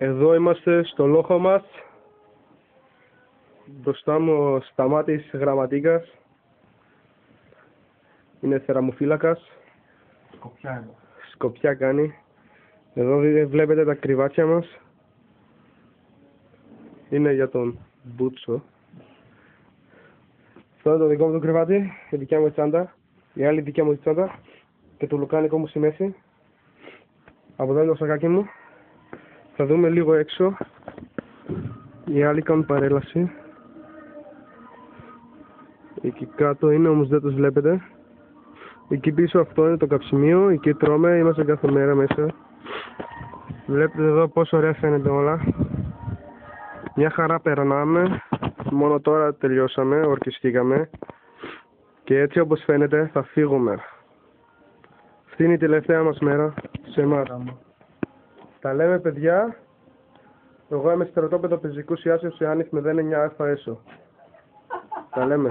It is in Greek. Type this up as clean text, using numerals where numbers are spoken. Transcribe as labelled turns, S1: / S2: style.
S1: Εδώ είμαστε στο λόχο μας. Μπροστά μου ο Σταμάτης Γραμματίκας. Είναι θεραμοφύλακας. Σκοπιά κάνει. Εδώ βλέπετε τα κρυβάτια μας. Είναι για τον Μπούτσο. Αυτό είναι το δικό μου το κρεβάτι, η δικιά μου τσάντα, η άλλη δικιά μου τσάντα και το λουκάνικο μου στη μέση. Από εδώ είναι το σακάκι μου. Θα δούμε λίγο έξω. Οι άλλοι κάνουν παρέλαση. Εκεί κάτω είναι, όμως δεν τους βλέπετε. Εκεί πίσω αυτό είναι το καψιμείο, εκεί τρώμε, είμαστε κάθε μέρα μέσα. Βλέπετε εδώ πόσο ωραία φαίνεται όλα. Μια χαρά περνάμε, μόνο τώρα τελειώσαμε, ορκιστήκαμε. Και έτσι όπως φαίνεται θα φύγουμε. Αυτή είναι η τελευταία μας μέρα σε εμάς. Τα λέμε παιδιά. Εγώ είμαι στρατόπεδο πεζικού Ιάσεως Ιάννης 09 ΑΕΣΟ. Τα λέμε.